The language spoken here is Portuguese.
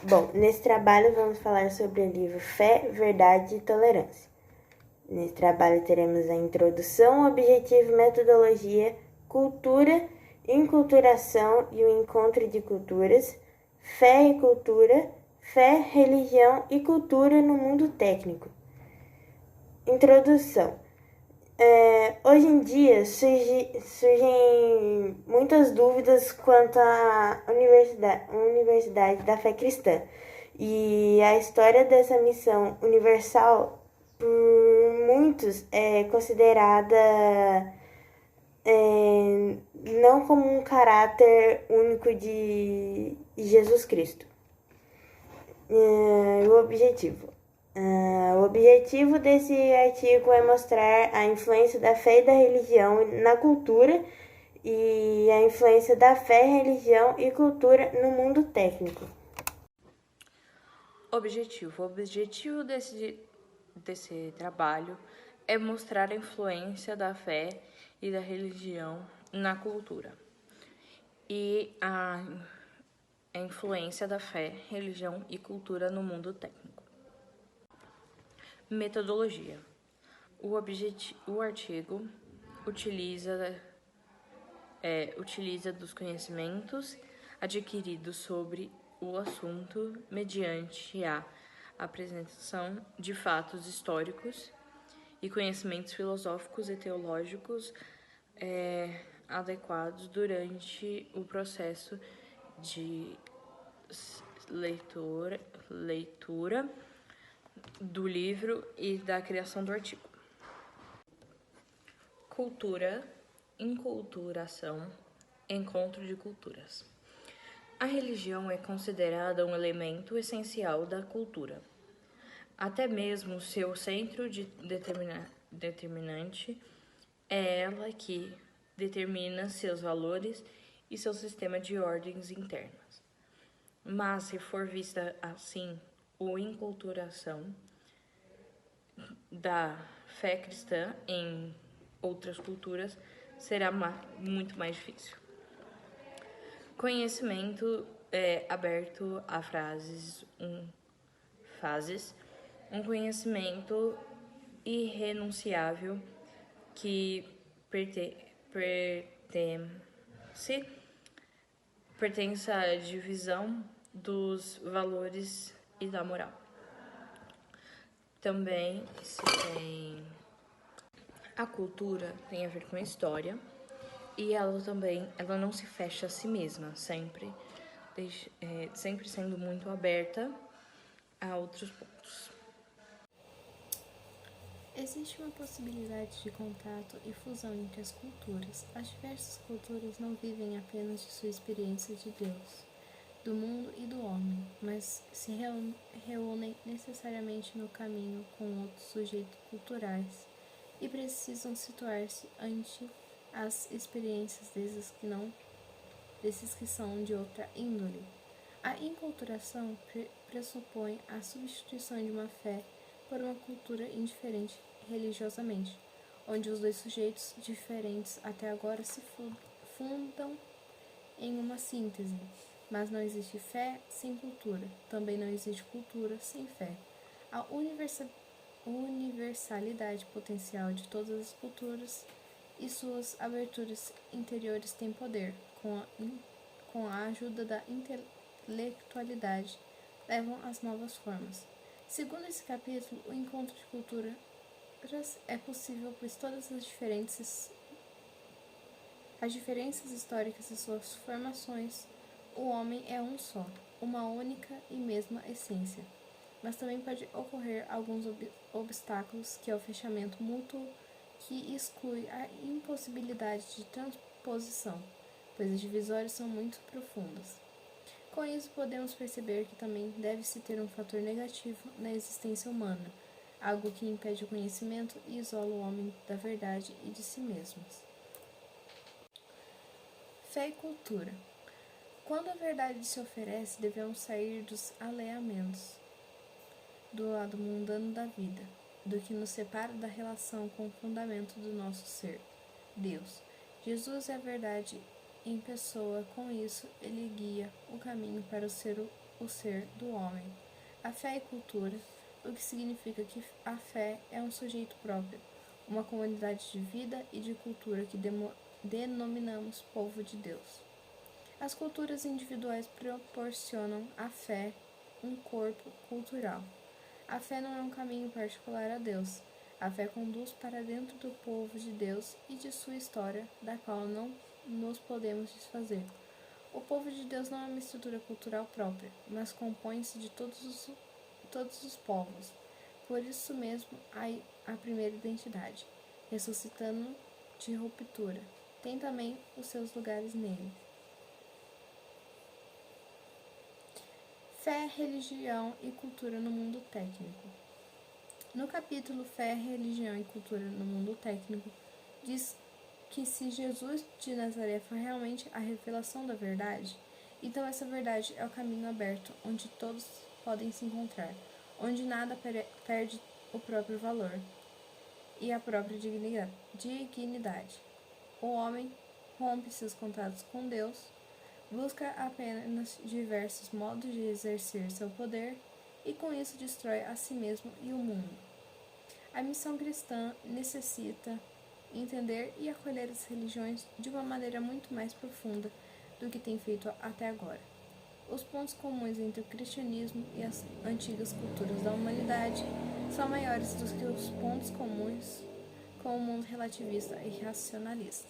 Bom, nesse trabalho vamos falar sobre o livro Fé, Verdade e Tolerância. Nesse trabalho teremos a introdução, objetivo, metodologia, cultura, enculturação e o encontro de culturas, fé e cultura, fé, religião e cultura no mundo técnico. Introdução. Hoje em dia surgem muitas dúvidas quanto à universidade da fé cristã e a história dessa missão universal por muitos é considerada não como um caráter único de Jesus Cristo. O objetivo. O objetivo desse artigo é mostrar a influência da fé e da religião na cultura e a influência da fé, religião e cultura no mundo técnico. Objetivo. O objetivo desse trabalho é mostrar a influência da fé e da religião na cultura e a influência da fé, religião e cultura no mundo técnico. Metodologia. O artigo utiliza dos conhecimentos adquiridos sobre o assunto mediante a apresentação de fatos históricos e conhecimentos filosóficos e teológicos adequados durante o processo de leitura do livro e da criação do artigo. Cultura, enculturação, encontro de culturas. A religião é considerada um elemento essencial da cultura. Até mesmo seu centro determinante é ela que determina seus valores e seu sistema de ordens internas. Mas, se for vista assim, a enculturação da fé cristã em outras culturas será muito mais difícil. Conhecimento aberto a fases, um conhecimento irrenunciável que pertence à divisão dos valores e da moral. Também a cultura tem a ver com a história e ela não se fecha a si mesma, sempre sendo muito aberta a outros pontos. Existe uma possibilidade de contato e fusão entre as culturas. As diversas culturas não vivem apenas de sua experiência de Deus, do mundo e do homem, mas se reúnem necessariamente no caminho com outros sujeitos culturais e precisam situar-se ante as experiências desses que são de outra índole. A enculturação pressupõe a substituição de uma fé por uma cultura indiferente religiosamente, onde os dois sujeitos diferentes até agora se fundam em uma síntese. Mas não existe fé sem cultura, também não existe cultura sem fé. A universalidade potencial de todas as culturas e suas aberturas interiores têm poder, com a ajuda da intelectualidade, levam às novas formas. Segundo esse capítulo, o encontro de culturas é possível, pois todas as diferenças históricas e suas formações, o homem é um só, uma única e mesma essência. Mas também pode ocorrer alguns obstáculos, que é o fechamento mútuo, que exclui a impossibilidade de transposição, pois as divisórias são muito profundas. Com isso, podemos perceber que também deve-se ter um fator negativo na existência humana, algo que impede o conhecimento e isola o homem da verdade e de si mesmos. Fé e cultura. Quando a verdade se oferece, devemos sair dos alheamentos do lado mundano da vida, do que nos separa da relação com o fundamento do nosso ser, Deus. Jesus é a verdade em pessoa, com isso ele guia o caminho para o ser o ser do homem. A fé e cultura, o que significa que a fé é um sujeito próprio, uma comunidade de vida e de cultura que denominamos povo de Deus. As culturas individuais proporcionam à fé um corpo cultural. A fé não é um caminho particular a Deus. A fé conduz para dentro do povo de Deus e de sua história, da qual não nos podemos desfazer. O povo de Deus não é uma estrutura cultural própria, mas compõe-se de todos os povos. Por isso mesmo, a primeira identidade, ressuscitando de ruptura, tem também os seus lugares nele. Fé, religião e cultura no mundo técnico. No capítulo Fé, religião e cultura no mundo técnico, diz que se Jesus de Nazaré for realmente a revelação da verdade, então essa verdade é o caminho aberto onde todos podem se encontrar, onde nada perde o próprio valor e a própria dignidade. O homem rompe seus contatos com Deus, busca apenas diversos modos de exercer seu poder e com isso destrói a si mesmo e o mundo. A missão cristã necessita entender e acolher as religiões de uma maneira muito mais profunda do que tem feito até agora. Os pontos comuns entre o cristianismo e as antigas culturas da humanidade são maiores do que os pontos comuns com o mundo relativista e racionalista.